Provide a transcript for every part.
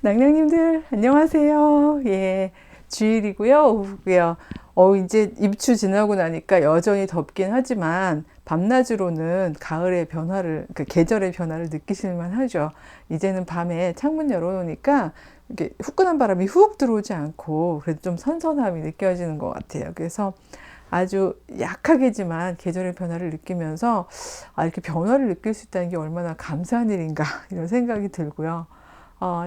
낭낭님들 안녕하세요. 예, 주일이고요. 오후고요. 이제 입추 지나고 나니까 여전히 덥긴 하지만 밤낮으로는 가을의 변화를, 그 계절의 변화를 느끼실 만하죠. 이제는 밤에 창문 열어놓으니까 이게 후끈한 바람이 훅 들어오지 않고 그래도 좀 선선함이 느껴지는 것 같아요. 그래서 아주 약하게지만 계절의 변화를 느끼면서 이렇게 변화를 느낄 수 있다는 게 얼마나 감사한 일인가 이런 생각이 들고요.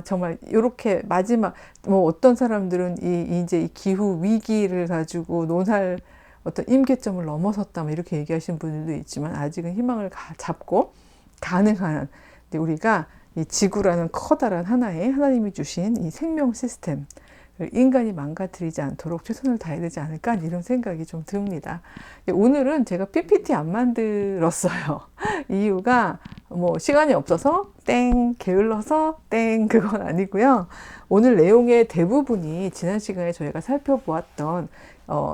정말 이렇게 마지막 뭐 어떤 사람들은 이제 이 기후 위기를 가지고 논할 어떤 임계점을 넘어섰다 뭐 이렇게 얘기하시는 분들도 있지만 아직은 희망을 잡고 가능한 우리가 이 지구라는 커다란 하나의 하나님이 주신 이 생명 시스템 인간이 망가뜨리지 않도록 최선을 다해야 되지 않을까 이런 생각이 좀 듭니다. 오늘은 제가 PPT 안 만들었어요. 이유가 뭐 시간이 없어서 땡 게을러서 땡 그건 아니고요. 오늘 내용의 대부분이 지난 시간에 저희가 살펴보았던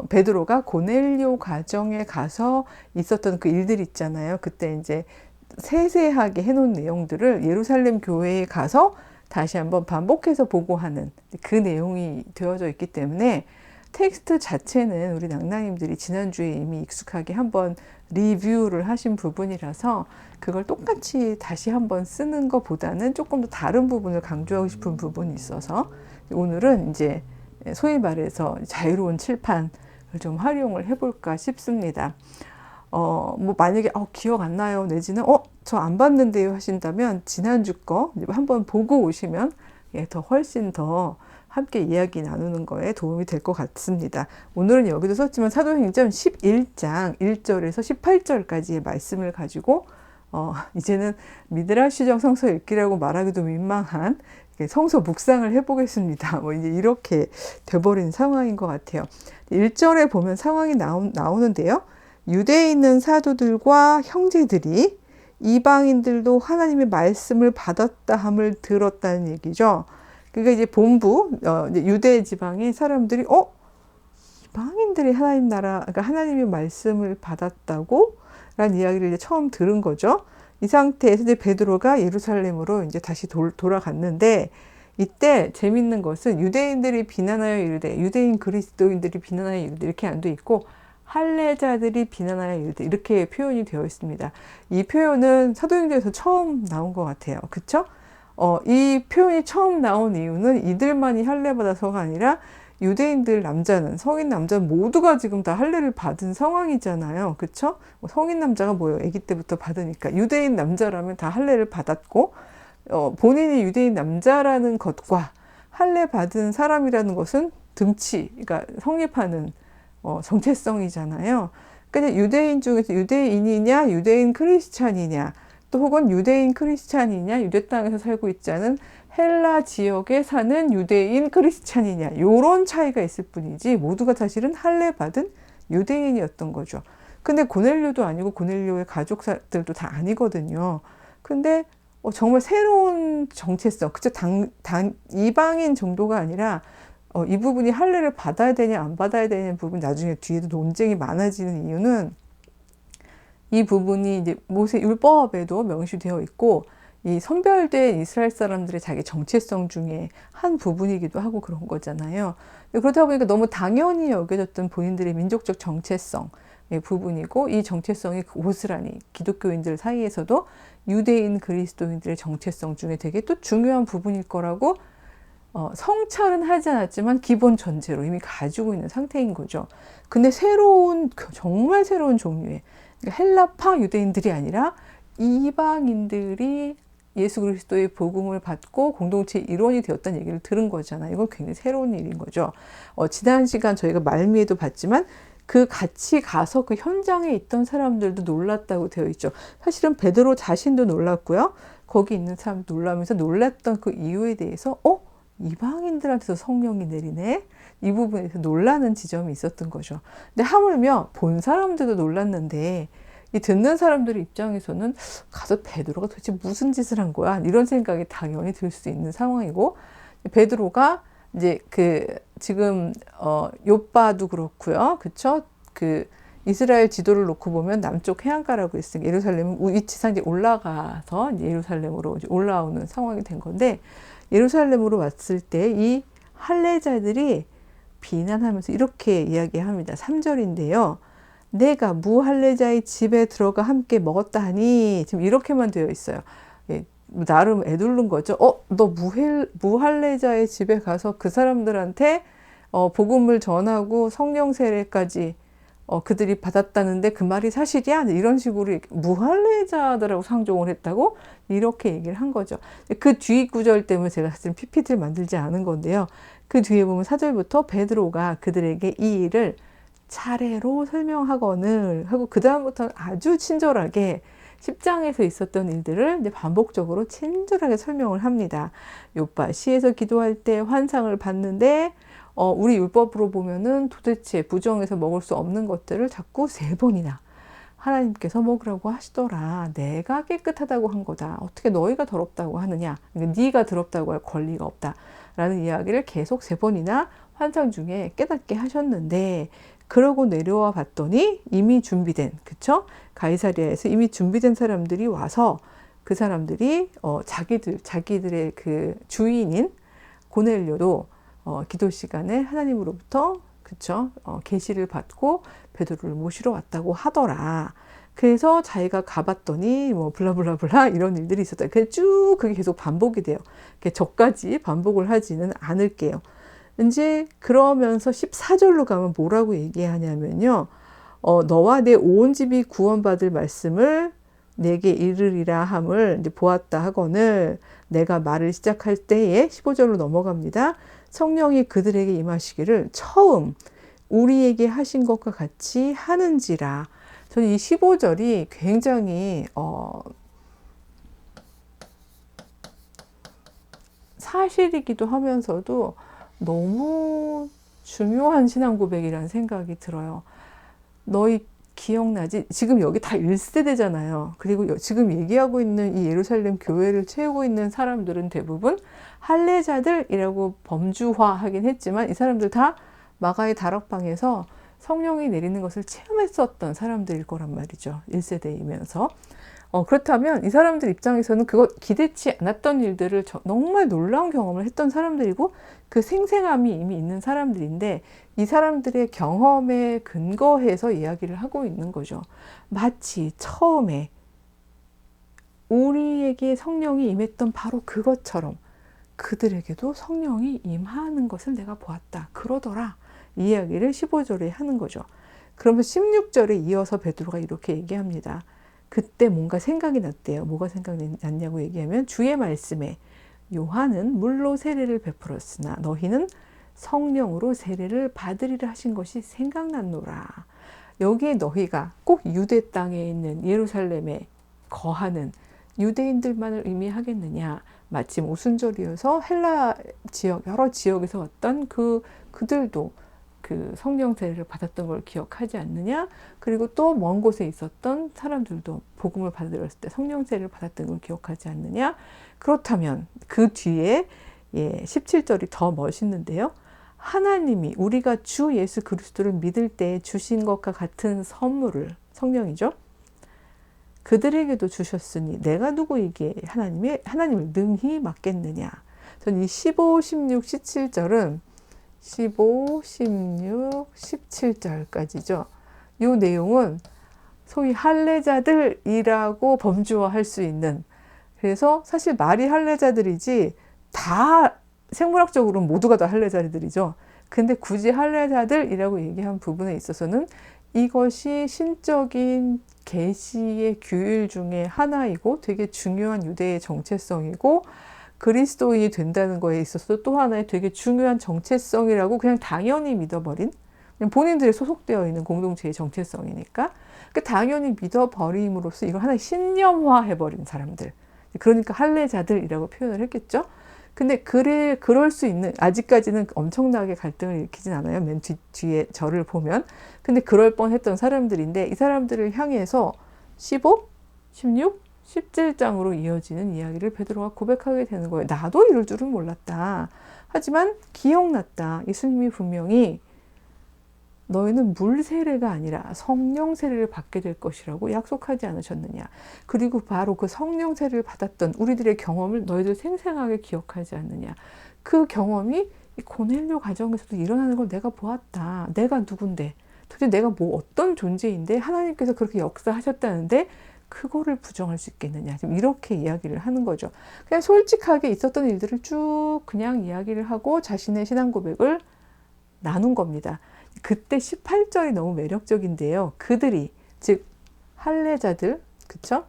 베드로가 고넬료 가정에 가서 있었던 그 일들 있잖아요. 그때 이제 세세하게 해놓은 내용들을 예루살렘 교회에 가서 다시 한번 반복해서 보고하는 그 내용이 되어져 있기 때문에 텍스트 자체는 우리 낭낭님들이 지난주에 이미 익숙하게 한번 리뷰를 하신 부분이라서 그걸 똑같이 다시 한번 쓰는 것보다는 조금 더 다른 부분을 강조하고 싶은 부분이 있어서 오늘은 이제 소위 말해서 자유로운 칠판을 좀 활용을 해볼까 싶습니다. 뭐 만약에 기억 안 나요 내지는 저 안 봤는데요 하신다면 지난주 거 한번 보고 오시면 더 훨씬 더 함께 이야기 나누는 거에 도움이 될 것 같습니다. 오늘은 여기도 썼지만 사도행전 11장 1절에서 18절까지의 말씀을 가지고 이제는 미드라시적 성서 읽기라고 말하기도 민망한 성서 묵상을 해보겠습니다. 뭐 이제 이렇게 돼버린 상황인 것 같아요. 1절에 보면 상황이 나오는데요. 유대에 있는 사도들과 형제들이 이방인들도 하나님의 말씀을 받았다 함을 들었다는 얘기죠. 그러니까 이제 본부 이제 유대 지방의 사람들이 이방인들이 하나님 나라, 그러니까 하나님의 말씀을 받았다고 라는 이야기를 이제 처음 들은 거죠. 이 상태에서 이제 베드로가 예루살렘으로 이제 다시 돌아갔는데 이때 재밌는 것은 유대인들이 비난하여 이르되 유대인 그리스도인들이 비난하여 이르되 이렇게 안 돼 있고 할례자들이 비난하여 이르되 이렇게 표현이 되어 있습니다. 이 표현은 사도행전에서 처음 나온 것 같아요. 그쵸? 이 표현이 처음 나온 이유는 이들만이 할례받아서가 아니라 유대인들 남자는 성인 남자는 모두가 지금 다 할례를 받은 상황이잖아요. 그쵸? 성인 남자가 뭐예요? 아기 때부터 받으니까 유대인 남자라면 다 할례를 받았고 본인이 유대인 남자라는 것과 할례 받은 사람이라는 것은 등치, 그러니까 성립하는 정체성이잖아요. 그러니까 유대인 중에서 유대인이냐, 유대인 크리스찬이냐, 또 혹은 유대인 크리스찬이냐, 유대 땅에서 살고 있지 않은 헬라 지역에 사는 유대인 크리스찬이냐, 이런 차이가 있을 뿐이지 모두가 사실은 할례 받은 유대인이었던 거죠. 근데 고넬료도 아니고 고넬료의 가족들도 다 아니거든요. 근데 정말 새로운 정체성, 그쵸? 이방인 정도가 아니라 이 부분이 할례를 받아야 되냐 안 받아야 되냐는 부분 나중에 뒤에도 논쟁이 많아지는 이유는 이 부분이 이제 모세 율법에도 명시되어 있고 이 선별된 이스라엘 사람들의 자기 정체성 중에 한 부분이기도 하고 그런 거잖아요. 그렇다 보니까 너무 당연히 여겨졌던 본인들의 민족적 정체성의 부분이고 이 정체성이 고스란히 기독교인들 사이에서도 유대인 그리스도인들의 정체성 중에 되게 또 중요한 부분일 거라고 성찰은 하지 않았지만 기본 전제로 이미 가지고 있는 상태인 거죠. 근데 정말 새로운 종류의 그러니까 헬라파 유대인들이 아니라 이방인들이 예수 그리스도의 복음을 받고 공동체의 일원이 되었다는 얘기를 들은 거잖아요. 이건 굉장히 새로운 일인 거죠. 지난 시간 저희가 말미에도 봤지만 그 같이 가서 그 현장에 있던 사람들도 놀랐다고 되어 있죠. 사실은 베드로 자신도 놀랐고요. 거기 있는 사람 놀라면서 놀랐던 그 이유에 대해서 이방인들한테서 성령이 내리네? 이 부분에서 놀라는 지점이 있었던 거죠. 근데 하물며 본 사람들도 놀랐는데 이 듣는 사람들 입장에서는 가서 베드로가 도대체 무슨 짓을 한 거야? 이런 생각이 당연히 들 수 있는 상황이고 베드로가 이제 지금 욥바도 그렇고요. 그쵸? 이스라엘 지도를 놓고 보면 남쪽 해안가라고 있으니까 예루살렘은 위치상 이제 올라가서 이제 예루살렘으로 이제 올라오는 상황이 된 건데 예루살렘으로 왔을 때 이 할례자들이 비난하면서 이렇게 이야기합니다. 3절인데요. 내가 무할례자의 집에 들어가 함께 먹었다 하니, 지금 이렇게만 되어 있어요. 예, 나름 애둘른 거죠. 너 무할례자의 집에 가서 그 사람들한테 복음을 전하고 성령 세례까지 그들이 받았다는데 그 말이 사실이야? 이런 식으로 무할례자들하고 상종을 했다고 이렇게 얘기를 한 거죠. 그 뒤 구절 때문에 제가 사실 PPT를 만들지 않은 건데요. 그 뒤에 보면 4절부터 베드로가 그들에게 이 일을 차례로 설명하거늘 하고 그 다음부터는 아주 친절하게 10장에서 있었던 일들을 이제 반복적으로 친절하게 설명을 합니다. 요빠 시에서 기도할 때 환상을 봤는데 우리 율법으로 보면은 도대체 부정해서 먹을 수 없는 것들을 자꾸 3번이나 하나님께서 먹으라고 하시더라. 내가 깨끗하다고 한 거다. 어떻게 너희가 더럽다고 하느냐. 그러니까 네가 더럽다고 할 권리가 없다. 라는 이야기를 계속 3번이나 환상 중에 깨닫게 하셨는데, 그러고 내려와 봤더니 이미 준비된, 그쵸? 가이사리아에서 이미 준비된 사람들이 와서 그 사람들이 자기들의 그 주인인 고넬료도 기도 시간에 하나님으로부터, 그쵸? 계시를 받고 베드로를 모시러 왔다고 하더라. 그래서 자기가 가봤더니 뭐 블라블라블라 이런 일들이 있었다. 그게 쭉 그게 계속 반복이 돼요. 저까지 반복을 하지는 않을게요. 이제 그러면서 14절로 가면 뭐라고 얘기하냐면요. 너와 내 온 집이 구원받을 말씀을 내게 이르리라 함을 이제 보았다 하거늘, 내가 말을 시작할 때에 15절로 넘어갑니다. 성령이 그들에게 임하시기를 처음 우리에게 하신 것과 같이 하는지라. 저는 이 15절이 굉장히 사실이기도 하면서도 너무 중요한 신앙 고백이라는 생각이 들어요. 너희 기억나지? 지금 여기 다 1세대잖아요. 그리고 지금 얘기하고 있는 이 예루살렘 교회를 채우고 있는 사람들은 대부분 할례자들이라고 범주화하긴 했지만 이 사람들 다 마가의 다락방에서 성령이 내리는 것을 체험했었던 사람들일 거란 말이죠. 1세대이면서. 그렇다면 이 사람들 입장에서는 그거 기대치 않았던 일들을 정말 놀라운 경험을 했던 사람들이고 그 생생함이 이미 있는 사람들인데, 이 사람들의 경험에 근거해서 이야기를 하고 있는 거죠. 마치 처음에 우리에게 성령이 임했던 바로 그것처럼 그들에게도 성령이 임하는 것을 내가 보았다. 그러더라. 이 이야기를 15절에 하는 거죠. 그러면서 16절에 이어서 베드로가 이렇게 얘기합니다. 그때 뭔가 생각이 났대요. 뭐가 생각이 났냐고 얘기하면, 주의 말씀에 요한은 물로 세례를 베풀었으나 너희는 성령으로 세례를 받으리라 하신 것이 생각났노라. 여기에 너희가 꼭 유대 땅에 있는 예루살렘에 거하는 유대인들만을 의미하겠느냐. 마침 오순절이어서 헬라 지역, 여러 지역에서 왔던 그들도 그 성령 세례를 받았던 걸 기억하지 않느냐? 그리고 또 먼 곳에 있었던 사람들도 복음을 받아들였을 때 성령 세례를 받았던 걸 기억하지 않느냐? 그렇다면 그 뒤에 17절이 더 멋있는데요. 하나님이 우리가 주 예수 그리스도를 믿을 때 주신 것과 같은 선물을, 성령이죠, 그들에게도 주셨으니 내가 누구에게 하나님을 능히 맡겠느냐. 저는 이 15, 16, 17절은 15, 16, 17절까지죠. 이 내용은 소위 할례자들이라고 범주화할 수 있는, 그래서 사실 말이 할례자들이지 다 생물학적으로는 모두가 다 할례자들이죠. 근데 굳이 할례자들이라고 얘기한 부분에 있어서는 이것이 신적인 계시의 규율 중에 하나이고 되게 중요한 유대의 정체성이고 그리스도인이 된다는 거에 있어서 또 하나의 되게 중요한 정체성이라고 그냥 당연히 믿어버린, 본인들이 소속되어 있는 공동체의 정체성이니까 당연히 믿어버림으로써 이걸 하나의 신념화해버린 사람들, 그러니까 할례자들이라고 표현을 했겠죠. 근데 그럴 수 있는, 아직까지는 엄청나게 갈등을 일으키진 않아요. 맨 뒤에 절을 보면. 근데 그럴 뻔했던 사람들인데 이 사람들을 향해서 15, 16, 17장으로 이어지는 이야기를 베드로가 고백하게 되는 거예요. 나도 이럴 줄은 몰랐다. 하지만 기억났다. 예수님이 분명히 너희는 물 세례가 아니라 성령 세례를 받게 될 것이라고 약속하지 않으셨느냐. 그리고 바로 그 성령 세례를 받았던 우리들의 경험을 너희들 생생하게 기억하지 않느냐. 그 경험이 이 고넬료 가정에서도 일어나는 걸 내가 보았다. 내가 누군데? 도대체 내가 뭐 어떤 존재인데 하나님께서 그렇게 역사하셨다는데 그거를 부정할 수 있겠느냐. 지금 이렇게 이야기를 하는 거죠. 그냥 솔직하게 있었던 일들을 쭉 그냥 이야기를 하고 자신의 신앙 고백을 나눈 겁니다. 그때 18절이 너무 매력적인데요. 그들이, 즉 할례자들, 그쵸?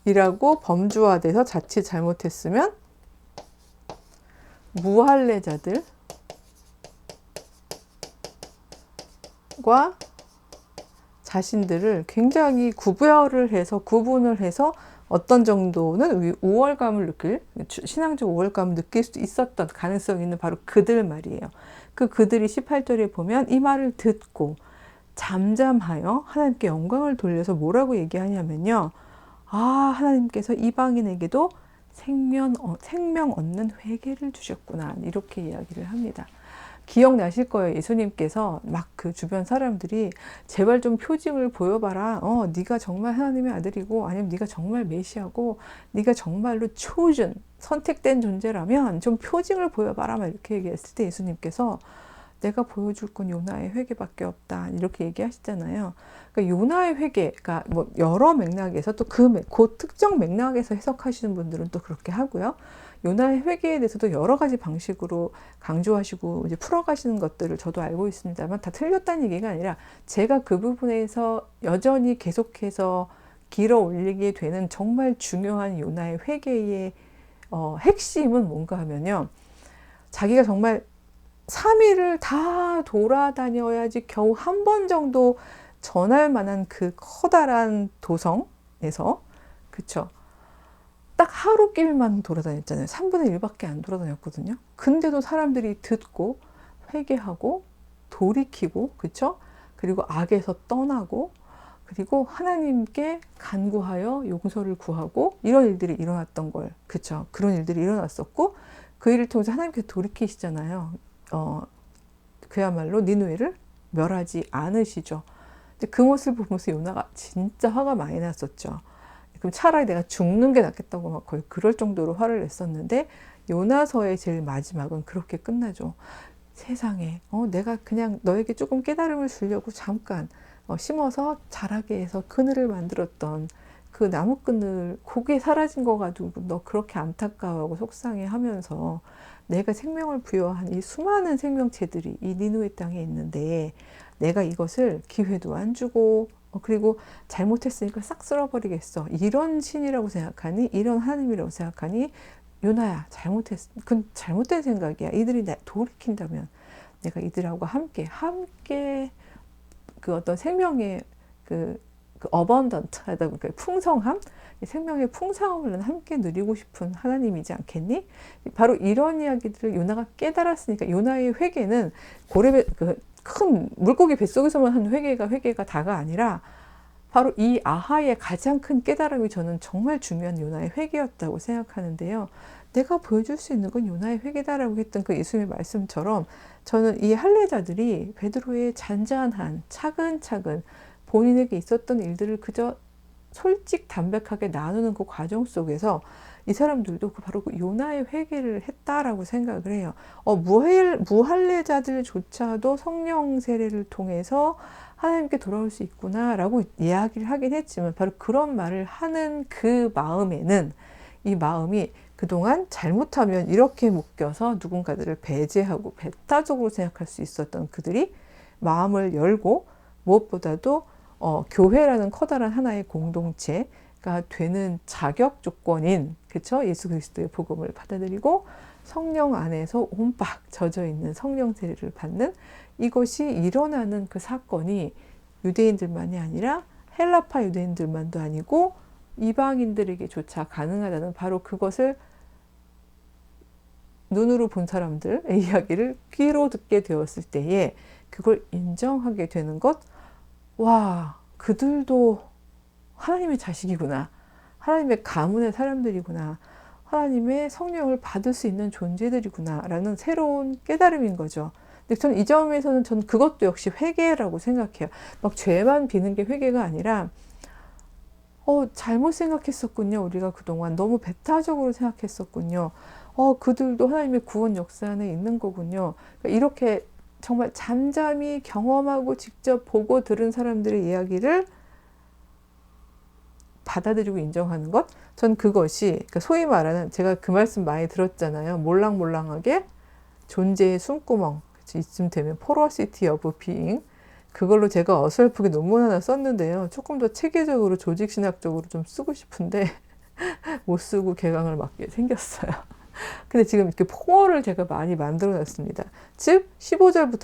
이라고 범주화돼서 자칫 잘못했으면 무할례자들과 자신들을 굉장히 구분을 해서 어떤 정도는 우월감을 신앙적 우월감을 느낄 수도 있었던 가능성이 있는 바로 그들 말이에요. 그들이 18절에 보면 이 말을 듣고 잠잠하여 하나님께 영광을 돌려서 뭐라고 얘기하냐면요. 아, 하나님께서 이방인에게도 생명 얻는 회개를 주셨구나. 이렇게 이야기를 합니다. 기억나실 거예요. 예수님께서 막 그 주변 사람들이 제발 좀 표징을 보여봐라. 네가 정말 하나님의 아들이고 아니면 네가 정말 메시아고 네가 정말로 chosen, 선택된 존재라면 좀 표징을 보여봐라. 막 이렇게 얘기했을 때 예수님께서 내가 보여줄 건 요나의 회개밖에 없다. 이렇게 얘기하시잖아요. 그러니까 요나의 회개가 뭐 여러 맥락에서 또 그 특정 맥락에서 해석하시는 분들은 또 그렇게 하고요. 요나의 회개에 대해서도 여러 가지 방식으로 강조하시고 이제 풀어가시는 것들을 저도 알고 있습니다만 다 틀렸다는 얘기가 아니라 제가 그 부분에서 여전히 계속해서 길어 올리게 되는 정말 중요한 요나의 회개의 핵심은 뭔가 하면요. 자기가 정말 3일을 다 돌아다녀야지 겨우 한 번 정도 전할 만한 그 커다란 도성에서, 그쵸? 딱 하루 길만 돌아다녔잖아요. 3분의 1밖에 안 돌아다녔거든요. 근데도 사람들이 듣고 회개하고 돌이키고, 그쵸? 그리고 악에서 떠나고, 그리고 하나님께 간구하여 용서를 구하고 이런 일들이 일어났던 걸, 그쵸? 그런 일들이 일어났었고 그 일을 통해서 하나님께 돌이키시잖아요. 그야말로 니느웨를 멸하지 않으시죠. 근데 그 모습을 보면서 요나가 진짜 화가 많이 났었죠. 그럼 차라리 내가 죽는 게 낫겠다고 막 거의 그럴 정도로 화를 냈었는데 요나서의 제일 마지막은 그렇게 끝나죠. 세상에 내가 그냥 너에게 조금 깨달음을 주려고 잠깐 심어서 자라게 해서 그늘을 만들었던 그 나무 그늘 그게 사라진 거 가지고 너 그렇게 안타까워하고 속상해하면서 내가 생명을 부여한 이 수많은 생명체들이 이 니느웨 땅에 있는데 내가 이것을 기회도 안 주고 그리고 잘못했으니까 싹 쓸어버리겠어. 이런 신이라고 생각하니 이런 하나님이라고 생각하니 요나야 그건 잘못된 생각이야. 이들이 돌이킨다면 내가 이들하고 함께 그 어떤 생명의 그 어번던트 하다 보니까 풍성함, 생명의 풍성함을 함께 누리고 싶은 하나님이지 않겠니? 바로 이런 이야기들을 요나가 깨달았으니까 요나의 회개는 큰 물고기 뱃속에서만 한 회개가 다가 아니라 바로 이 아하의 가장 큰 깨달음이 저는 정말 중요한 요나의 회개였다고 생각하는데요. 내가 보여줄 수 있는 건 요나의 회개다라고 했던 그 예수님의 말씀처럼 저는 이 할례자들이 베드로의 잔잔한 차근차근 본인에게 있었던 일들을 그저 솔직 담백하게 나누는 그 과정 속에서 이 사람들도 바로 그 요나의 회개를 했다라고 생각을 해요. 무할례자들조차도 성령 세례를 통해서 하나님께 돌아올 수 있구나라고 이야기를 하긴 했지만 바로 그런 말을 하는 그 마음에는 이 마음이 그동안 잘못하면 이렇게 묶여서 누군가들을 배제하고 배타적으로 생각할 수 있었던 그들이 마음을 열고 무엇보다도 교회라는 커다란 하나의 공동체가 되는 자격 조건인 그쵸? 예수 그리스도의 복음을 받아들이고 성령 안에서 온박 젖어 있는 성령 세례를 받는 이것이 일어나는 그 사건이 유대인들만이 아니라 헬라파 유대인들만도 아니고 이방인들에게조차 가능하다는 바로 그것을 눈으로 본 사람들의 이야기를 귀로 듣게 되었을 때에 그걸 인정하게 되는 것, 와, 그들도 하나님의 자식이구나. 하나님의 가문의 사람들이구나. 하나님의 성령을 받을 수 있는 존재들이구나라는 새로운 깨달음인 거죠. 근데 저는 이 점에서는 저는 그것도 역시 회개라고 생각해요. 막 죄만 비는 게 회개가 아니라 잘못 생각했었군요. 우리가 그동안 너무 배타적으로 생각했었군요. 그들도 하나님의 구원 역사 안에 있는 거군요. 그러니까 이렇게 정말 잠잠히 경험하고 직접 보고 들은 사람들의 이야기를 받아들이고 인정하는 것? 전 그것이, 그러니까 소위 말하는, 제가 그 말씀 많이 들었잖아요. 몰랑몰랑하게 존재의 숨구멍. 이쯤 되면 포러시티 오브 비잉. 그걸로 제가 어설프게 논문 하나 썼는데요. 조금 더 체계적으로 조직신학적으로 좀 쓰고 싶은데 못 쓰고 개강을 맡게 생겼어요. 근데 지금 이렇게 포어를 제가 많이 만들어 놨습니다. 즉 15절부터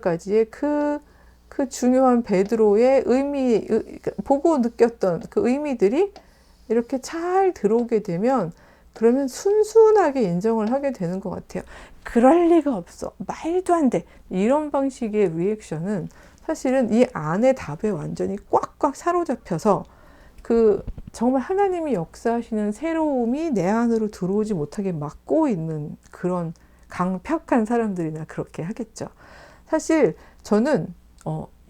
17절까지의 그 중요한 베드로의 의미, 보고 느꼈던 그 의미들이 이렇게 잘 들어오게 되면 그러면 순순하게 인정을 하게 되는 것 같아요. 그럴 리가 없어. 말도 안 돼. 이런 방식의 리액션은 사실은 이 안의 답에 완전히 꽉꽉 사로잡혀서 정말 하나님이 역사하시는 새로움이 내 안으로 들어오지 못하게 막고 있는 그런 강팍한 사람들이나 그렇게 하겠죠. 사실 저는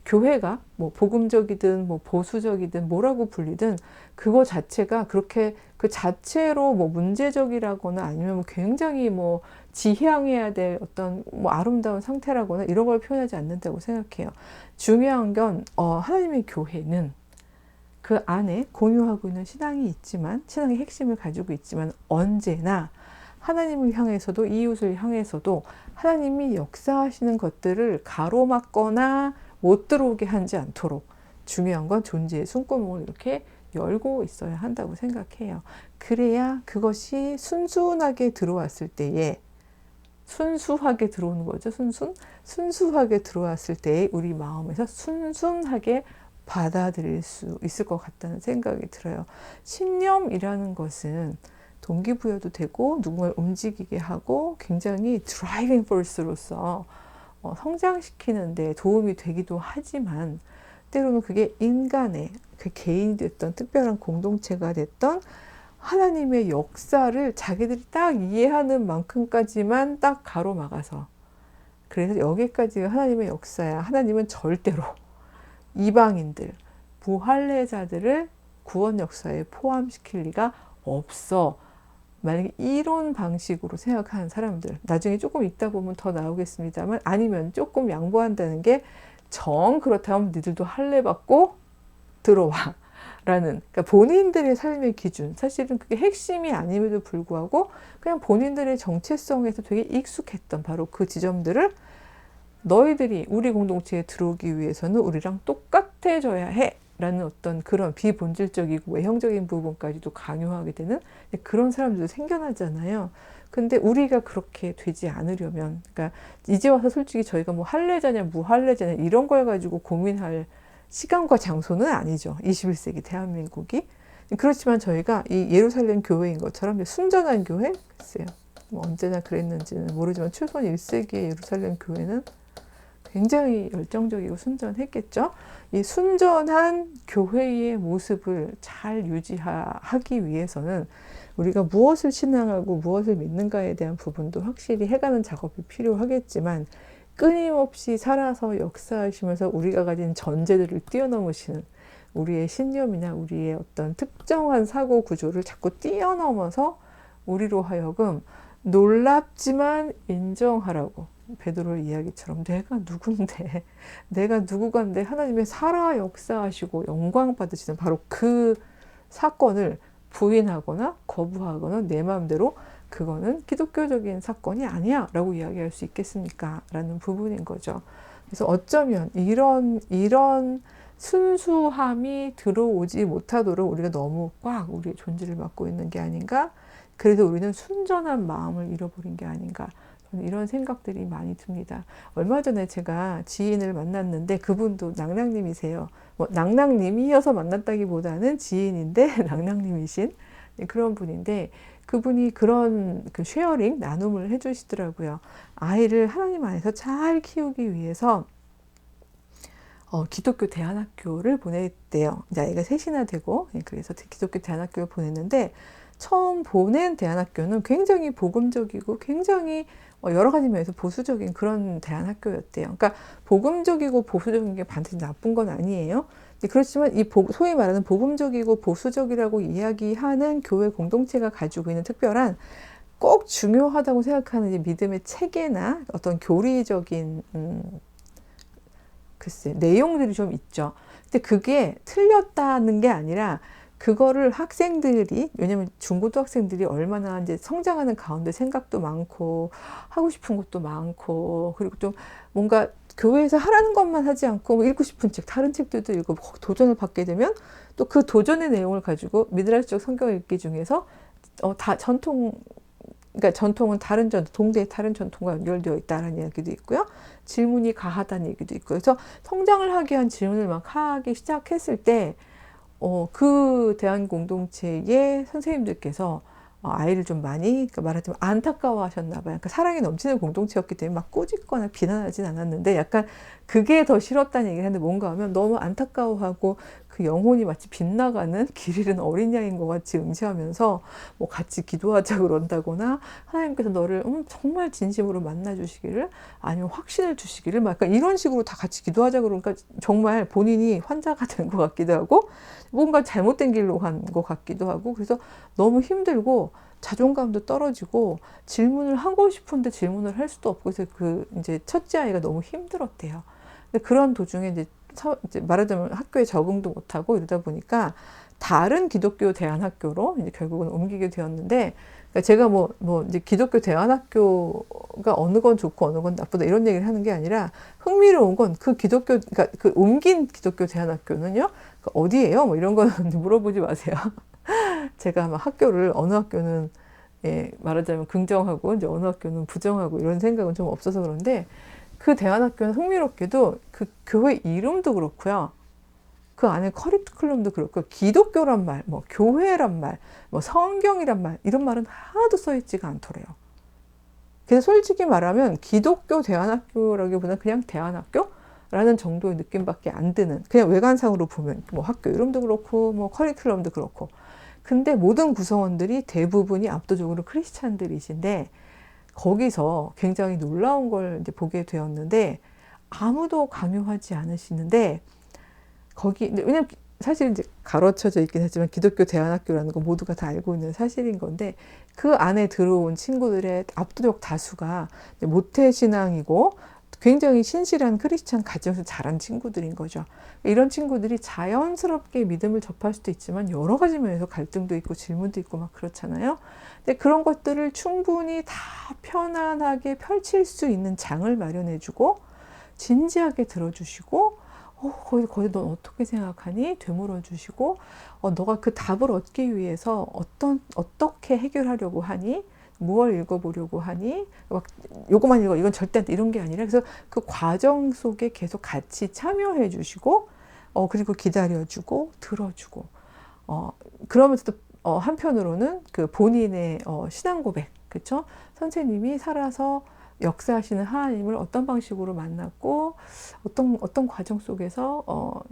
교회가 뭐 복음적이든 뭐 보수적이든 뭐라고 불리든 그거 자체가 그렇게 그 자체로 뭐 문제적이라거나 아니면 뭐 굉장히 뭐 지향해야 될 어떤 뭐 아름다운 상태라거나 이런 걸 표현하지 않는다고 생각해요. 중요한 건 하나님의 교회는 그 안에 공유하고 있는 신앙이 있지만, 신앙의 핵심을 가지고 있지만 언제나 하나님을 향해서도 이웃을 향해서도 하나님이 역사하시는 것들을 가로막거나 못 들어오게 하지 않도록 중요한 건 존재의 숨구멍을 이렇게 열고 있어야 한다고 생각해요. 그래야 그것이 순순하게 들어왔을 때에, 순수하게 들어오는 거죠. 순수하게 들어왔을 때에 우리 마음에서 순순하게 받아들일 수 있을 것 같다는 생각이 들어요. 신념이라는 것은 동기부여도 되고 누군가를 움직이게 하고 굉장히 드라이빙 포스로서 성장시키는 데 도움이 되기도 하지만 때로는 그게 인간의 그 개인이 됐던 특별한 공동체가 됐던 하나님의 역사를 자기들이 딱 이해하는 만큼까지만 딱 가로막아서, 그래서 여기까지가 하나님의 역사야. 하나님은 절대로 이방인들, 무할례자들을 구원 역사에 포함시킬 리가 없어. 만약에 이런 방식으로 생각하는 사람들, 나중에 조금 있다 보면 더 나오겠습니다만, 아니면 조금 양보한다는 게 정 그렇다면 니들도 할례 받고 들어와 라는, 그러니까 본인들의 삶의 기준, 사실은 그게 핵심이 아님에도 불구하고 그냥 본인들의 정체성에서 되게 익숙했던 바로 그 지점들을 너희들이 우리 공동체에 들어오기 위해서는 우리랑 똑같아져야 해 라는 어떤 그런 비본질적이고 외형적인 부분까지도 강요하게 되는 그런 사람들도 생겨나잖아요. 근데 우리가 그렇게 되지 않으려면, 그러니까 이제 와서 솔직히 저희가 뭐 할례자냐 무할례자냐 이런 걸 가지고 고민할 시간과 장소는 아니죠. 21세기 대한민국이. 그렇지만 저희가 이 예루살렘 교회인 것처럼 순전한 교회? 글쎄요. 뭐 언제나 그랬는지는 모르지만 최소한 1세기의 예루살렘 교회는 굉장히 열정적이고 순전했겠죠. 이 순전한 교회의 모습을 잘 유지하기 위해서는 우리가 무엇을 신앙하고 무엇을 믿는가에 대한 부분도 확실히 해가는 작업이 필요하겠지만 끊임없이 살아서 역사하시면서 우리가 가진 전제들을 뛰어넘으시는 우리의 신념이나 우리의 어떤 특정한 사고 구조를 자꾸 뛰어넘어서 우리로 하여금 놀랍지만 인정하라고, 베드로의 이야기처럼 내가 누군데, 내가 누구간데 하나님의 살아 역사하시고 영광 받으시는 바로 그 사건을 부인하거나 거부하거나 내 마음대로 그거는 기독교적인 사건이 아니야 라고 이야기할 수 있겠습니까? 라는 부분인 거죠. 그래서 어쩌면 이런 순수함이 들어오지 못하도록 우리가 너무 꽉 우리의 존재를 맡고 있는 게 아닌가? 그래서 우리는 순전한 마음을 잃어버린 게 아닌가? 저는 이런 생각들이 많이 듭니다. 얼마 전에 제가 지인을 만났는데 그분도 낭낭님이세요. 뭐 낭낭님이어서 만났다기보다는 지인인데 낭낭님이신 그런 분인데, 그분이 그런 그 쉐어링, 나눔을 해주시더라고요. 아이를 하나님 안에서 잘 키우기 위해서 기독교 대안학교를 보냈대요. 이제 아이가 셋이나 되고, 그래서 기독교 대안학교를 보냈는데 처음 보낸 대안학교는 굉장히 복음적이고 굉장히 여러 가지 면에서 보수적인 그런 대안학교였대요. 그러니까 복음적이고 보수적인 게 반드시 나쁜 건 아니에요. 그렇지만 이 소위 말하는 복음적이고 보수적이라고 이야기하는 교회 공동체가 가지고 있는 특별한 꼭 중요하다고 생각하는 이 믿음의 체계나 어떤 교리적인 글쎄 내용들이 좀 있죠. 근데 그게 틀렸다는 게 아니라 그거를 학생들이, 왜냐면 중고등학생들이 얼마나 이제 성장하는 가운데 생각도 많고 하고 싶은 것도 많고, 그리고 좀 뭔가 교회에서 하라는 것만 하지 않고 뭐 읽고 싶은 책, 다른 책들도 읽고 도전을 받게 되면 또 그 도전의 내용을 가지고 미드라시적 성경 읽기 중에서 다 전통, 그러니까 전통은 다른 동대의 다른 전통과 연결되어 있다는 이야기도 있고요. 질문이 가하다는 얘기도 있고, 그래서 성장을 하기 위한 질문을 막 하기 시작했을 때 그 대한 공동체의 선생님들께서 아이를 좀 많이, 그러니까 말하자면 안타까워 하셨나 봐요. 그러니까 사랑이 넘치는 공동체였기 때문에 막 꼬집거나 비난하진 않았는데, 약간 그게 더 싫었다는 얘기를 했는데, 뭔가 하면 너무 안타까워하고 그 영혼이 마치 빗나가는 길 잃은 어린 양인 것 같이 응시하면서 뭐 같이 기도하자 그런다거나, 하나님께서 너를 정말 진심으로 만나 주시기를, 아니면 확신을 주시기를, 막 약간 이런 식으로 다 같이 기도하자 그러니까 정말 본인이 환자가 된 것 같기도 하고 뭔가 잘못된 길로 간 것 같기도 하고, 그래서 너무 힘들고 자존감도 떨어지고 질문을 하고 싶은데 질문을 할 수도 없고, 그래서 그 이제 첫째 아이가 너무 힘들었대요. 근데 그런 도중에 이제 말하자면 학교에 적응도 못하고 이러다 보니까 다른 기독교 대안학교로 이제 결국은 옮기게 되었는데, 그러니까 제가 이제 기독교 대안학교가 어느 건 좋고 어느 건 나쁘다 이런 얘기를 하는 게 아니라, 흥미로운 건 그 그러니까 그 옮긴 기독교 대안학교는요, 그러니까 어디예요? 뭐 이런 거는 물어보지 마세요. 제가 막 학교를, 어느 학교는 말하자면 긍정하고 이제 어느 학교는 부정하고 이런 생각은 좀 없어서 그런데, 그 대안학교는 흥미롭게도 그 교회 이름도 그렇고요. 그 안에 커리큘럼도 그렇고, 기독교란 말, 뭐 교회란 말, 뭐 성경이란 말, 이런 말은 하나도 써있지가 않더래요. 그래서 솔직히 말하면 기독교 대안학교라기보다는 그냥 대안학교라는 정도의 느낌밖에 안 드는, 그냥 외관상으로 보면 뭐 학교 이름도 그렇고 뭐 커리큘럼도 그렇고, 근데 모든 구성원들이 대부분이 압도적으로 크리스찬들이신데, 거기서 굉장히 놀라운 걸 이제 보게 되었는데, 아무도 강요하지 않으시는데, 왜냐면 사실 이제 가로쳐져 있긴 하지만 기독교 대안학교라는 거 모두가 다 알고 있는 사실인 건데, 그 안에 들어온 친구들의 압도적 다수가 모태신앙이고 굉장히 신실한 크리스찬 가정에서 자란 친구들인 거죠. 이런 친구들이 자연스럽게 믿음을 접할 수도 있지만 여러 가지 면에서 갈등도 있고 질문도 있고 막 그렇잖아요. 근데 그런 것들을 충분히 다 편안하게 펼칠 수 있는 장을 마련해주고 진지하게 들어주시고, 거기 넌 어떻게 생각하니? 되물어 주시고, 너가 그 답을 얻기 위해서 어떻게 해결하려고 하니? 무엇을 읽어보려고 하니? 막 요거만 읽어, 이건 절대 안 돼, 이런 게 아니라, 그래서 그 과정 속에 계속 같이 참여해 주시고, 그리고 기다려주고 들어주고, 그러면서도 한편으로는 그 본인의 신앙 고백, 그렇죠? 선생님이 살아서 역사하시는 하나님을 어떤 방식으로 만났고, 어떤 과정 속에서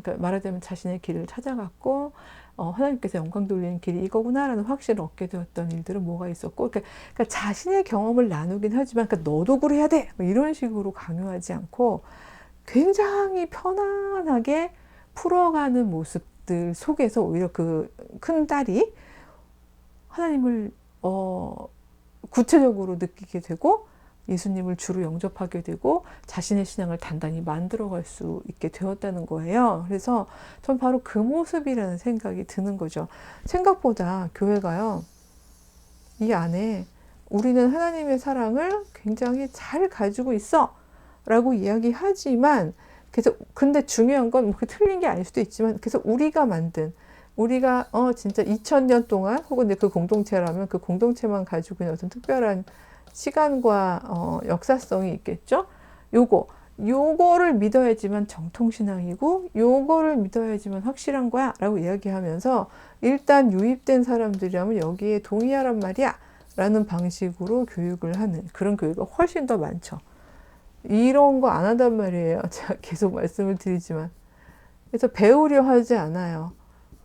그러니까 말하자면 자신의 길을 찾아갔고, 하나님께서 영광 돌리는 길이 이거구나라는 확신을 얻게 되었던 일들은 뭐가 있었고, 그러니까 자신의 경험을 나누긴 하지만, 그러니까 너도 그래야 돼, 뭐 이런 식으로 강요하지 않고 굉장히 편안하게 풀어가는 모습들 속에서 오히려 그 큰 딸이 하나님을 구체적으로 느끼게 되고, 예수님을 주로 영접하게 되고 자신의 신앙을 단단히 만들어갈 수 있게 되었다는 거예요. 그래서 전 바로 그 모습이라는 생각이 드는 거죠. 생각보다 교회가요, 이 안에 우리는 하나님의 사랑을 굉장히 잘 가지고 있어 라고 이야기하지만, 그래서 근데 중요한 건 그 틀린 게 아닐 수도 있지만, 그래서 우리가 진짜 2000년 동안, 혹은 그 공동체라면 그 공동체만 가지고 있는 어떤 특별한 시간과 역사성이 있겠죠. 요거를 믿어야지만 정통신앙이고, 요거를 믿어야지만 확실한 거야 라고 이야기하면서, 일단 유입된 사람들이라면 여기에 동의하란 말이야 라는 방식으로 교육을 하는 그런 교육이 훨씬 더 많죠. 이런 거 안 한단 말이에요. 제가 계속 말씀을 드리지만. 그래서 배우려 하지 않아요.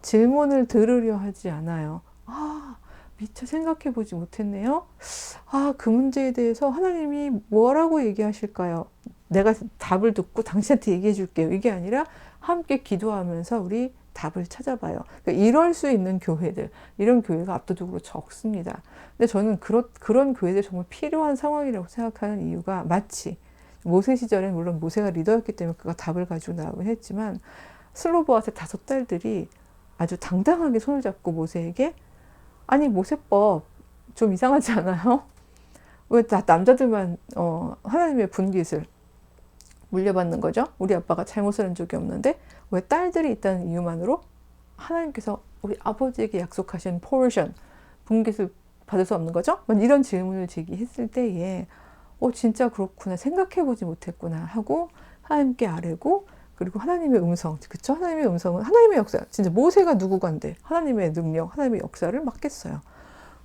질문을 들으려 하지 않아요. 미처 생각해 보지 못했네요. 아, 그 문제에 대해서 하나님이 뭐라고 얘기하실까요? 내가 답을 듣고 당신한테 얘기해 줄게요. 이게 아니라 함께 기도하면서 우리 답을 찾아봐요. 그러니까 이럴 수 있는 교회들, 이런 교회가 압도적으로 적습니다. 근데 저는 그런 교회들 정말 필요한 상황이라고 생각하는 이유가, 마치 모세 시절엔 물론 모세가 리더였기 때문에 그가 답을 가지고 나오긴 했지만, 슬로보아스의 5딸들이 아주 당당하게 손을 잡고 모세에게, 아니 모세법 좀 이상하지 않아요? 왜 다 남자들만 하나님의 분깃을 물려받는 거죠? 우리 아빠가 잘못을 한 적이 없는데 왜 딸들이 있다는 이유만으로 하나님께서 우리 아버지에게 약속하신 포르션, 분깃을 받을 수 없는 거죠? 이런 질문을 제기했을 때에 진짜 그렇구나, 생각해보지 못했구나 하고 하나님께 아뢰고, 그리고 하나님의 음성, 그쵸? 하나님의 음성은 하나님의 역사, 진짜 모세가 누구간데 하나님의 능력, 하나님의 역사를 맡겠어요.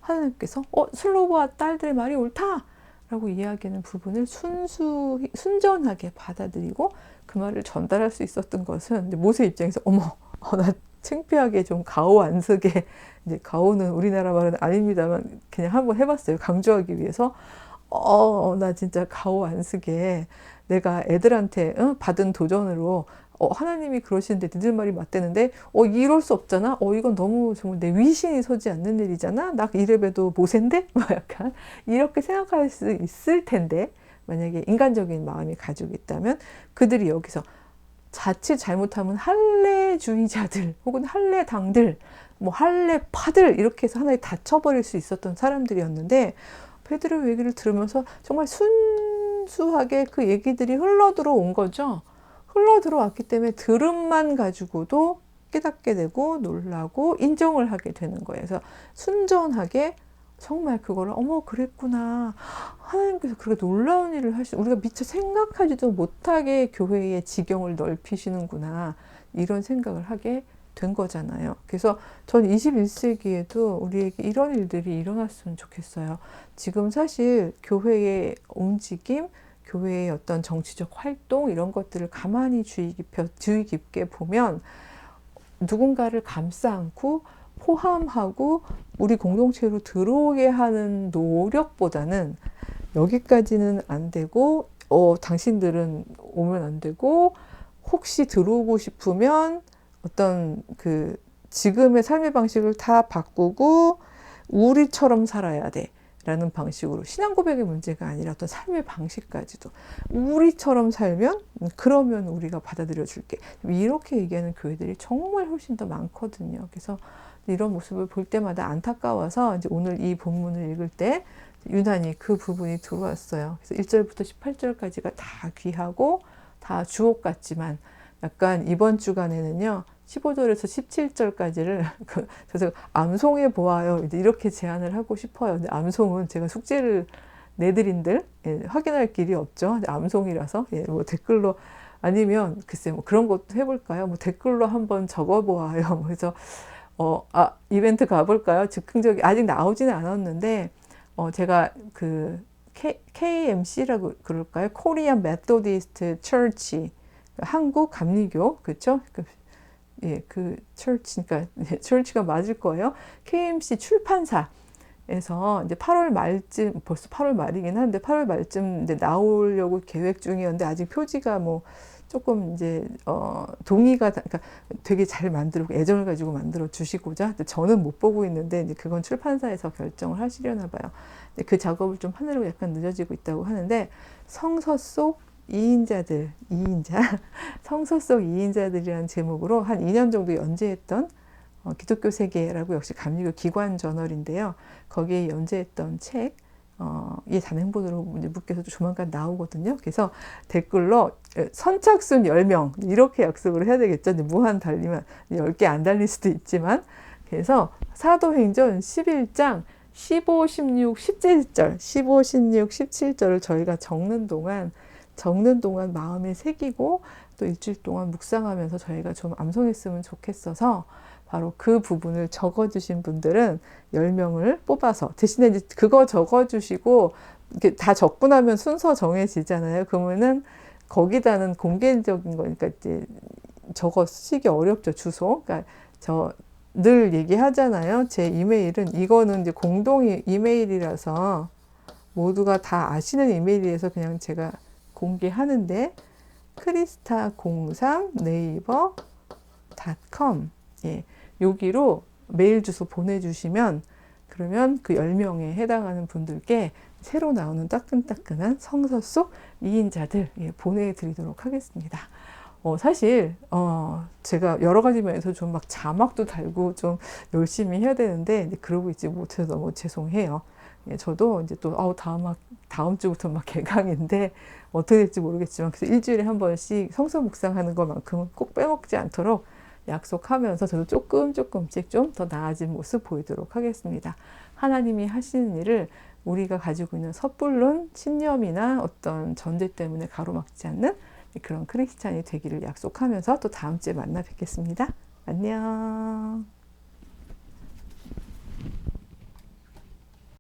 하나님께서 슬로보아 딸들의 말이 옳다 라고 이야기하는 부분을 순전하게 받아들이고 그 말을 전달할 수 있었던 것은, 모세 입장에서 나 창피하게 좀 가오 안 쓰게, 이제 가오는 우리나라 말은 아닙니다만 그냥 한번 해봤어요. 강조하기 위해서. 나 진짜 가오 안 쓰게 내가 애들한테 받은 도전으로 하나님이 그러시는데 니들 말이 맞대는데 이럴 수 없잖아. 이건 너무 정말 내 위신이 서지 않는 일이잖아. 나 이래봬도 모세인데? 약간 이렇게 생각할 수 있을 텐데, 만약에 인간적인 마음이 가지고 있다면 그들이 여기서 자칫 잘못하면 할례주의자들 혹은 할례당들, 뭐 할례파들 이렇게 해서 하나에 다쳐버릴 수 있었던 사람들이었는데, 베드로의 얘기를 들으면서 정말 순수하게 그 얘기들이 흘러들어온 거죠. 흘러들어왔기 때문에 들음만 가지고도 깨닫게 되고 놀라고 인정을 하게 되는 거예요. 그래서 순전하게 정말 그거를 그랬구나. 하나님께서 그렇게 놀라운 일을 우리가 미처 생각하지도 못하게 교회의 지경을 넓히시는구나. 이런 생각을 하게 된 거잖아요. 그래서 전 21세기에도 우리에게 이런 일들이 일어났으면 좋겠어요. 지금 사실 교회의 움직임, 교회의 어떤 정치적 활동 이런 것들을 가만히 주의 깊게 보면 누군가를 감싸 안고 포함하고 우리 공동체로 들어오게 하는 노력보다는 여기까지는 안 되고 당신들은 오면 안 되고, 혹시 들어오고 싶으면 어떤 그 지금의 삶의 방식을 다 바꾸고 우리처럼 살아야 돼 라는 방식으로, 신앙 고백의 문제가 아니라 어떤 삶의 방식까지도 우리처럼 살면 그러면 우리가 받아들여 줄게, 이렇게 얘기하는 교회들이 정말 훨씬 더 많거든요. 그래서 이런 모습을 볼 때마다 안타까워서 이제 오늘 이 본문을 읽을 때 유난히 그 부분이 들어왔어요. 그래서 1절부터 18절까지가 다 귀하고 다 주옥 같지만, 약간 이번 주간에는요 15절에서 17절까지를 그래서 암송해 보아요, 이렇게 제안을 하고 싶어요. 근데 암송은 제가 숙제를 내드린들 확인할 길이 없죠. 암송이라서 뭐 댓글로, 아니면 글쎄 뭐 그런 것도 해볼까요? 뭐 댓글로 한번 적어보아요. 그래서 이벤트 가볼까요? 즉흥적이 아직 나오지는 않았는데 제가 그 KMC라고 그럴까요? Korean Methodist Church, 한국 감리교, 그렇죠? 그 church니까 church가 맞을 거예요. KMC 출판사에서 이제 8월 말쯤, 벌써 8월 말이긴 한데 8월 말쯤 이제 나오려고 계획 중이었는데, 아직 표지가 뭐 조금 이제 동의가 그러니까 되게 잘 만들고 애정을 가지고 만들어 주시고자, 저는 못 보고 있는데 이제 그건 출판사에서 결정을 하시려나 봐요. 그 작업을 좀 하느라고 약간 늦어지고 있다고 하는데, 성서 속 2인자들, 성서 속 2인자들이라는 제목으로 한 2년 정도 연재했던 기독교 세계라고, 역시 감리교 기관 저널인데요. 거기에 연재했던 책, 이 단행본으로 이제 묶여서 조만간 나오거든요. 그래서 댓글로 선착순 10명 이렇게 약속을 해야 되겠죠. 무한 달리면 10개 안 달릴 수도 있지만, 그래서 사도행전 11장 15, 16, 17절, 15, 16, 17절을 저희가 적는 동안 마음에 새기고 또 일주일 동안 묵상하면서 저희가 좀 암송했으면 좋겠어서, 바로 그 부분을 적어주신 분들은 10명을 뽑아서, 대신에 이제 그거 적어주시고 이렇게 다 적고 나면 순서 정해지잖아요. 그러면은 거기다는 공개적인 거니까 이제 적어 쓰기 어렵죠, 주소. 그러니까 늘 얘기하잖아요. 제 이메일은 이거는 이제 공동 이메일이라서 모두가 다 아시는 이메일이라서 그냥 제가 공개하는데 크리스타03 네이버.com 예, 여기로 메일 주소 보내주시면 그러면 그 10명에 해당하는 분들께 새로 나오는 따끈따끈한 성서 속 2인자들 예, 보내드리도록 하겠습니다. 사실 제가 여러 가지 면에서 좀 막 자막도 달고 좀 열심히 해야 되는데 그러고 있지 못해서 너무 죄송해요. 예, 저도 이제 또 다음 주부터 막 개강인데 어떻게 될지 모르겠지만 그래서 일주일에 한 번씩 성서 묵상하는 것만큼은 꼭 빼먹지 않도록 약속하면서 저도 조금씩 좀 더 나아진 모습 보이도록 하겠습니다. 하나님이 하시는 일을 우리가 가지고 있는 섣불른 신념이나 어떤 전제 때문에 가로막지 않는 그런 크리스찬이 되기를 약속하면서 또 다음 주에 만나 뵙겠습니다. 안녕.